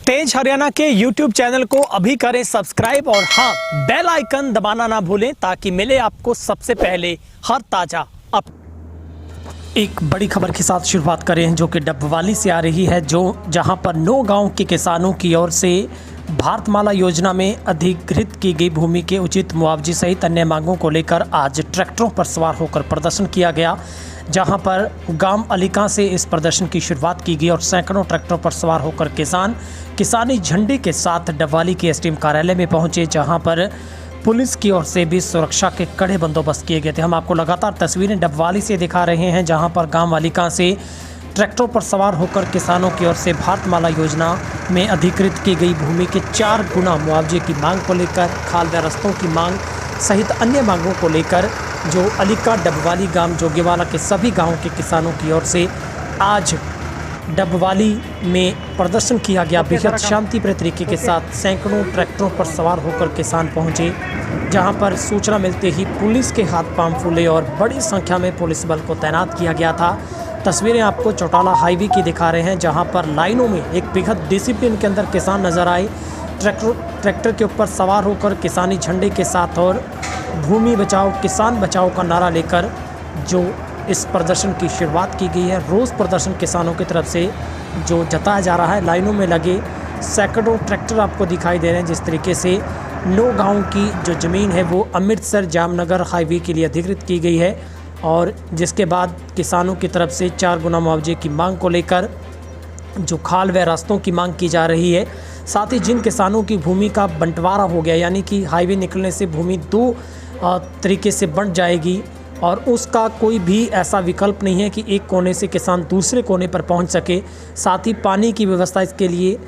तेज हरियाणा के YouTube channel को अभी करें सब्सक्राइब और हाँ, बेल आइकन दबाना ना भूलें ताकि मिले आपको सबसे पहले हर ताजा अप। एक बड़ी खबर के साथ शुरुआत करें जो कि डबवाली से आ रही है, जहां पर 9 गांव के किसानों की ओर से भारतमाला योजना में अधिकृत की गई भूमि के उचित मुआवजे सहित अन्य मांगों को लेकर आज ट्रैक्टरों पर सवार होकर प्रदर्शन किया गया। जहां पर गांव अलीका से इस प्रदर्शन की शुरुआत की गई और सैकड़ों ट्रैक्टरों पर सवार होकर किसान किसानी झंडे के साथ डबवाली के एसडीएम कार्यालय में पहुंचे, जहां पर पुलिस की ओर से भी सुरक्षा के कड़े बंदोबस्त किए गए थे। हम आपको लगातार तस्वीरें डबवाली से दिखा रहे हैं, जहां पर गांव अलीका से ट्रैक्टरों पर सवार होकर किसानों की ओर से भारतमाला योजना में अधिकृत की गई भूमि के 4 गुना मुआवजे की मांग को लेकर, खाल व रस्तों की मांग सहित अन्य मांगों को लेकर जो अलीका डबवाली गांव जोगीवाला के सभी गाँव के किसानों की ओर से आज डबवाली में प्रदर्शन किया गया। बेहद शांतिप्रिय तरीके के साथ सैकड़ों ट्रैक्टरों पर सवार होकर किसान पहुंचे, जहां पर सूचना मिलते ही पुलिस के हाथ पांव फूले और बड़ी संख्या में पुलिस बल को तैनात किया गया था। तस्वीरें आपको चौटाला हाईवे की दिखा रहे हैं, जहां पर लाइनों में एक बेहद डिसिप्लिन के अंदर किसान नजर आए, ट्रैक्टर के ऊपर सवार होकर किसानी झंडे के साथ और भूमि बचाओ किसान बचाओ का नारा लेकर जो इस प्रदर्शन की शुरुआत की गई है। रोज़ प्रदर्शन किसानों की तरफ से जो जताया जा रहा है, लाइनों में लगे सैकड़ों ट्रैक्टर आपको दिखाई दे रहे हैं। जिस तरीके से 9 गाँव की जो ज़मीन है वो अमृतसर जामनगर हाईवे के लिए अधिकृत की गई है और जिसके बाद किसानों की तरफ से 4 गुना मुआवजे की मांग को लेकर जो खाल व रास्तों की मांग की जा रही है। साथ ही जिन किसानों की भूमि का बंटवारा हो गया, यानी कि हाईवे निकलने से भूमि 2 तरीके से बंट जाएगी और उसका कोई भी ऐसा विकल्प नहीं है कि एक कोने से किसान दूसरे कोने पर पहुंच सके। साथ ही पानी की व्यवस्था, इसके लिए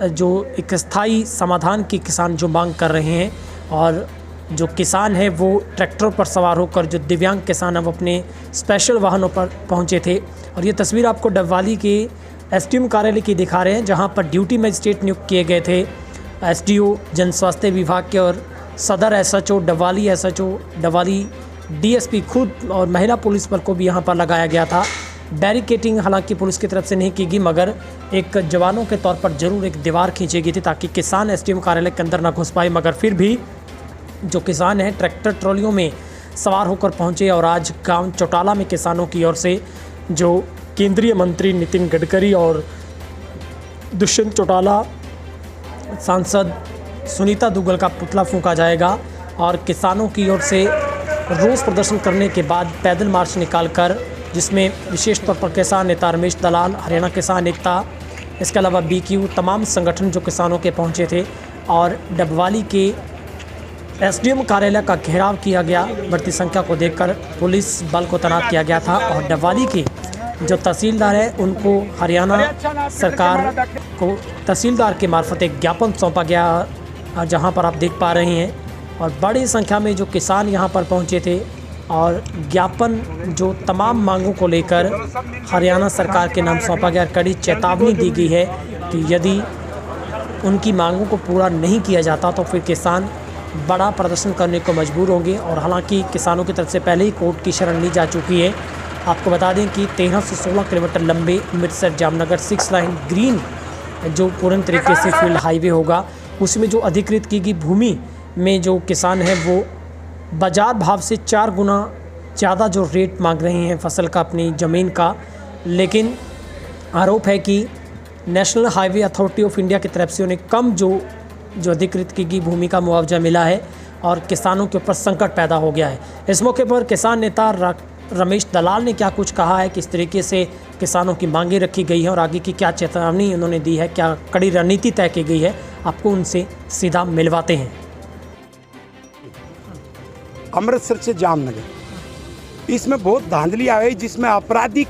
जो एक स्थायी समाधान की किसान जो मांग कर रहे हैं और जो किसान है वो ट्रैक्टरों पर सवार होकर, जो दिव्यांग किसान है वो अपने स्पेशल वाहनों पर पहुंचे थे। और ये तस्वीर आपको डबवाली के एसडीएम कार्यालय की दिखा रहे हैं, जहां पर ड्यूटी मजिस्ट्रेट नियुक्त किए गए थे, एसडीओ जन स्वास्थ्य विभाग के और सदर SHO Dabwali, SHO Dabwali, DSP खुद और महिला पुलिस बल को भी यहाँ पर लगाया गया था। बैरिकेटिंग हालांकि पुलिस की तरफ से नहीं की गई, मगर एक जवानों के तौर पर जरूर एक दीवार खींची गई थी ताकि किसान एसडीएम कार्यालय के अंदर ना घुस पाए। मगर फिर भी जो किसान हैं ट्रैक्टर ट्रॉलियों में सवार होकर पहुँचे और आज गाँव चौटाला में किसानों की ओर से जो केंद्रीय मंत्री नितिन गडकरी और दुष्यंत चौटाला, सांसद सुनीता दुग्गल का पुतला फूंका जाएगा और किसानों की ओर से रोज़ प्रदर्शन करने के बाद पैदल मार्च निकालकर, जिसमें विशेष तौर पर किसान नेता रमेश दलाल, हरियाणा किसान एकता, इसके अलावा बीक्यू, तमाम संगठन जो किसानों के पहुंचे थे और डबवाली के एसडीएम कार्यालय का घेराव किया गया। बढ़ती संख्या को देखकर पुलिस बल को तैनात किया गया था और डबवाली के जो तहसीलदार है उनको हरियाणा सरकार को तहसीलदार के मार्फत एक ज्ञापन सौंपा गया, जहां पर आप देख पा रहे हैं। और बड़ी संख्या में जो किसान यहां पर पहुंचे थे और ज्ञापन जो तमाम मांगों को लेकर हरियाणा सरकार के नाम सौंपा गया। कड़ी चेतावनी दी गई है कि यदि उनकी मांगों को पूरा नहीं किया जाता तो फिर किसान बड़ा प्रदर्शन करने को मजबूर होंगे। और हालांकि किसानों की तरफ से पहले ही कोर्ट की शरण ली जा चुकी है। आपको बता दें कि 13 से 16 किलोमीटर लंबे अमृतसर जामनगर 6 लाइन ग्रीन जो पूर्ण तरीके से फील्ड हाईवे होगा, उसमें जो अधिकृत की गई भूमि में जो किसान हैं वो बाज़ार भाव से 4 गुना ज़्यादा जो रेट मांग रहे हैं फसल का, अपनी ज़मीन का। लेकिन आरोप है कि national highway authority of India की तरफ से उन्हें कम जो अधिकृत की गई भूमि का मुआवजा मिला है और किसानों के ऊपर संकट पैदा हो गया है। इस मौके पर किसान नेता रमेश दलाल ने क्या कुछ कहा है, किस तरीके से किसानों की मांगें रखी गई हैं और आगे की क्या चेतावनी उन्होंने दी है, क्या कड़ी रणनीति तय की गई है, आपको उनसे सीधा मिलवाते हैं। अमृतसर से जामनगर, इसमें बहुत धांधली आई, जिसमें आपराधिक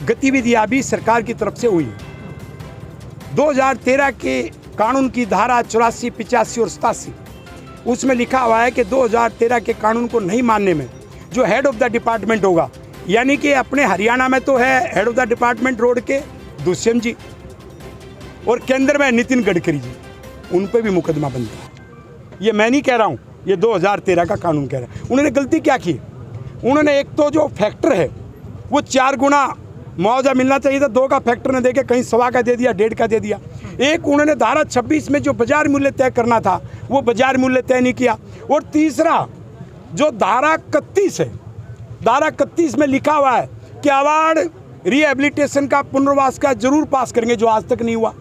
गतिविधियां भी सरकार की तरफ से हुई। 2013 के कानून की धारा 84, 85 और 87 उसमें लिखा हुआ है कि 2013 के कानून को नहीं मानने में जो हेड ऑफ द डिपार्टमेंट होगा, यानी कि अपने हरियाणा में तो है head of the department road के दुष्यंत जी और केंद्र में नितिन गडकरी जी, उन पे भी मुकदमा बनता है। ये मैं नहीं कह रहा हूँ, ये 2013 का कानून कह रहा है। उन्होंने गलती क्या की? उन्होंने एक तो जो फैक्टर है वो 4 गुना मुआवजा मिलना चाहिए था, 2 का फैक्टर ने देके कहीं 1.25 का दे दिया, 1.5 का दे दिया। एक उन्होंने धारा 26 में जो बाजार मूल्य तय करना था वो बाजार मूल्य तय नहीं किया। और तीसरा जो धारा 31 है, धारा 31 में लिखा हुआ है कि अवार्ड रिहेबिलिटेशन का पुनर्वास का जरूर पास करेंगे, जो आज तक नहीं हुआ,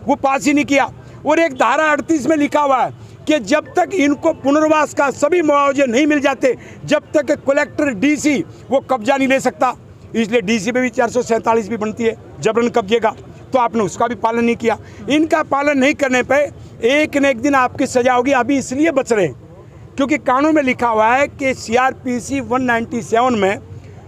वो पास ही नहीं किया। और एक धारा 38 में लिखा हुआ है कि जब तक इनको पुनर्वास का सभी मुआवजे नहीं मिल जाते, जब तक कलेक्टर डीसी वो कब्जा नहीं ले सकता। इसलिए डीसी पे भी 447 भी बनती है जबरन कब्जे का, तो आपने उसका भी पालन नहीं किया। इनका पालन नहीं करने पे एक न एक दिन आपकी सजा होगी। अभी इसलिए बच रहे हैं क्योंकि कानून में लिखा हुआ है कि CRPC 197 में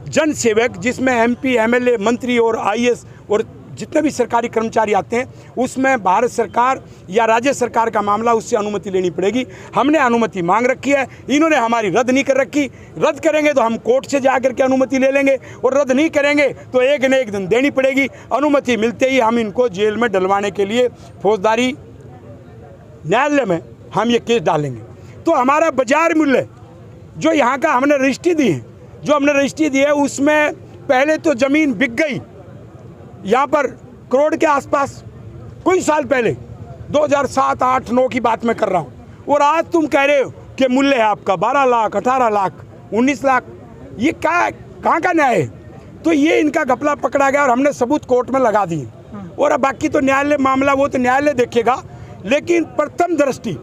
जन सेवक, जिसमें MP, MLA, मंत्री और IAS और जितने भी सरकारी कर्मचारी आते हैं, उसमें भारत सरकार या राज्य सरकार का मामला, उससे अनुमति लेनी पड़ेगी। हमने अनुमति मांग रखी है, इन्होंने हमारी रद्द नहीं कर रखी। रद्द करेंगे तो हम कोर्ट से जा करके अनुमति ले लेंगे, और रद्द नहीं करेंगे तो एक न एक दिन देनी पड़ेगी। अनुमति मिलते ही हम इनको जेल में डलवाने के लिए फौजदारी न्यायालय में हम ये केस डालेंगे। तो हमारा बाजार मूल्य जो यहाँ का हमने रजिस्ट्री दी है, जो हमने रजिस्ट्री दी है, उसमें पहले तो ज़मीन बिक गई यहाँ पर करोड़ के आसपास, कुछ साल पहले 2007, 8, 9 की बात मैं कर रहा हूँ। और आज तुम कह रहे हो कि मूल्य है आपका 12 लाख, 18 लाख, 19 लाख। ये कहाँ का न्याय है? तो ये इनका घपला पकड़ा गया और हमने सबूत कोर्ट में लगा दिए। और अब बाकी तो न्यायालय मामला, वो तो न्यायालय देखेगा। लेकिन प्रथम दृष्टि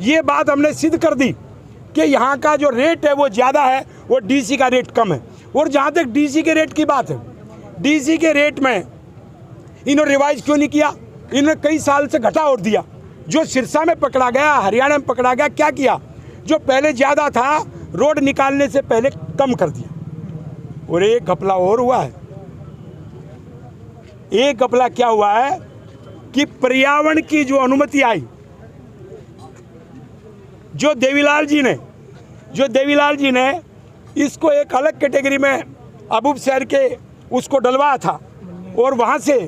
ये बात हमने सिद्ध कर दी कि यहाँ का जो रेट है वो ज़्यादा है और डीसी का रेट कम है। और जहाँ तक डीसी के रेट की बात है, डीसी के रेट में इन्होंने रिवाइज क्यों नहीं किया? इन्होंने कई साल से घटा और दिया। जो सिरसा में पकड़ा गया, हरियाणा में पकड़ा गया, क्या किया? जो पहले ज़्यादा था, रोड निकालने से पहले कम कर दिया। और एक घपला और हुआ है। एक घपला क्या हुआ है कि पर्यावरण की जो अनुमति आई, जो देवीलाल जी ने इसको एक अलग कैटेगरी में अबूब शहर के उसको डलवाया था, और वहाँ से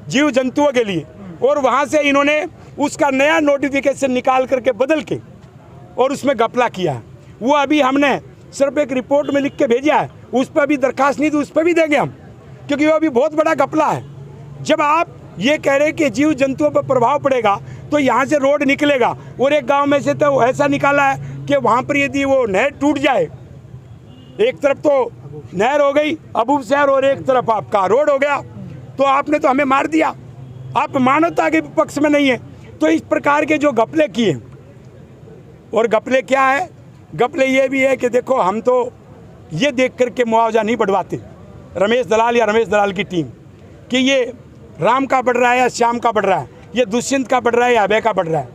जीव जंतुओं के लिए, और वहाँ से इन्होंने उसका नया नोटिफिकेशन निकाल करके बदल के और उसमें घपला किया है। वो अभी हमने सिर्फ एक रिपोर्ट में लिख के भेजा है, उस पर अभी दरखास्त नहीं दी, उस पर भी देंगे हम, क्योंकि वो अभी बहुत बड़ा घपला है। जब आप ये कह रहे हैं कि जीव जंतुओं पर प्रभाव पड़ेगा तो यहाँ से रोड निकलेगा, और एक गांव में से तो ऐसा निकाला है कि वहाँ पर यदि वो नहर टूट जाए, एक तरफ तो नहर हो गई अबूब शहर और एक तरफ आपका रोड हो गया, तो आपने तो हमें मार दिया। आप मानवता के पक्ष में नहीं है। तो इस प्रकार के जो घपले किए, और घपले क्या है? घपले ये भी है कि देखो, हम तो ये देख करके मुआवजा नहीं बढ़वाते, रमेश दलाल या रमेश दलाल की टीम, कि ये राम का बढ़ रहा है या श्याम का बढ़ रहा है, ये दुष्यंत का बढ़ रहा है या अभय का बढ़ रहा है।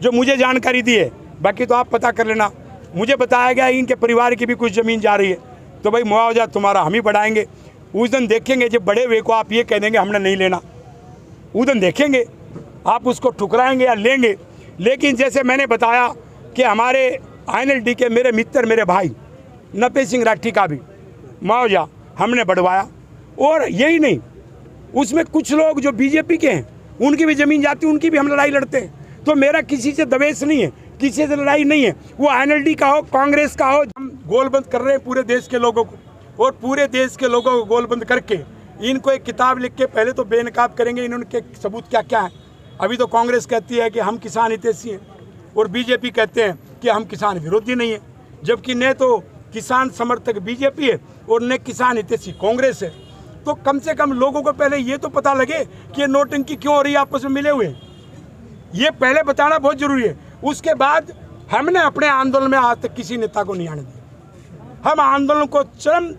जो मुझे जानकारी दी है, बाकी तो आप पता कर लेना। मुझे बताया गया इनके परिवार की भी कुछ ज़मीन जा रही है, तो भाई मुआवजा तुम्हारा हम ही बढ़ाएंगे। उस दिन देखेंगे जब बड़े हुए को आप ये कह देंगे हमने नहीं लेना, उस दिन देखेंगे आप उसको ठुकराएंगे या लेंगे। लेकिन जैसे मैंने बताया कि हमारे INLD के मेरे मित्र, मेरे भाई नपे सिंह राठी का भी मुआवजा हमने बढ़वाया। और यही नहीं, उसमें कुछ लोग जो बीजेपी के हैं उनकी भी ज़मीन जाती है, उनकी भी हम लड़ाई लड़ते हैं। तो मेरा किसी से दवेश नहीं है, किसी से लड़ाई नहीं है, वो INLD का हो, कांग्रेस का हो। हम गोलबंद कर रहे हैं पूरे देश के लोगों को, और पूरे देश के लोगों को गोलबंद करके इनको एक किताब लिख के पहले तो बेनकाब करेंगे इन्होंने के सबूत क्या क्या है। अभी तो कांग्रेस कहती है कि हम किसान हितैषी हैं, और बीजेपी कहते हैं कि हम किसान विरोधी नहीं है, जबकि न तो किसान समर्थक बीजेपी है और न किसान हितैषी कांग्रेस है। तो कम से कम लोगों को पहले ये तो पता लगे कि ये नोटंकी क्यों हो रही है, आपस में मिले हुए, ये पहले बताना बहुत जरूरी है। उसके बाद हमने अपने आंदोलन में आज तक किसी नेता को नहीं आने दिया। हम आंदोलन को चरम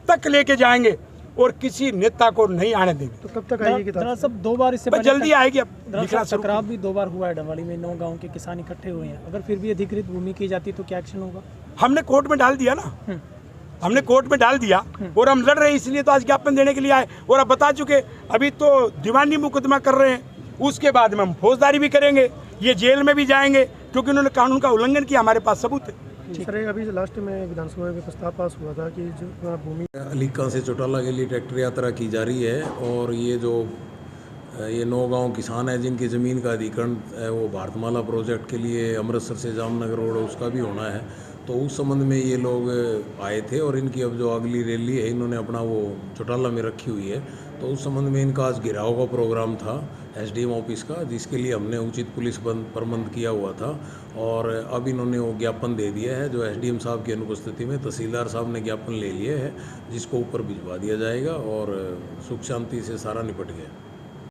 तक लेके जाएंगे और किसी नेता को नहीं आने देंगे। तो कब तक आएगी किताब? सब 2 बार इससे जल्दी आएगी। अब टकराव भी 2 बार हुआ है डवाली में, 9 गांव के किसान इकट्ठे हुए हैं। अगर फिर भी अधिकृत भूमि की जाती तो क्या एक्शन होगा? हमने कोर्ट में डाल दिया ना, हमने कोर्ट में डाल दिया, और हम लड़ रहे हैं, इसलिए तो आज ज्ञापन देने के लिए आए। और अब बता चुके, अभी तो दीवानी मुकदमा कर रहे हैं, उसके बाद में हम फौजदारी भी करेंगे, ये जेल में भी जाएंगे, क्योंकि उन्होंने कानून का उल्लंघन किया। हमारे पास सबूत है। सर, अभी लास्ट में विधानसभा में प्रस्ताव पास हुआ था कि जो भूमि अलीका से चौटाला के लिए ट्रैक्टर यात्रा की जा रही है, और ये 9 गांव किसान हैं जिनकी ज़मीन का अधिग्रहण है वो भारतमाला प्रोजेक्ट के लिए अमृतसर से जामनगर रोड उसका भी होना है। तो उस संबंध में ये लोग आए थे और इनकी अब जो अगली रैली है इन्होंने अपना वो चौटाला में रखी हुई है। तो उस संबंध में इनका आज घेराव का प्रोग्राम था एसडीएम ऑफिस का, जिसके लिए हमने उचित पुलिस प्रबंध किया हुआ था। और अब इन्होंने वो ज्ञापन दे दिया है जो एसडीएम साहब की अनुपस्थिति में तहसीलदार साहब ने ज्ञापन ले लिया है, जिसको ऊपर भिजवा दिया जाएगा और सुख शांति से सारा निपट गया।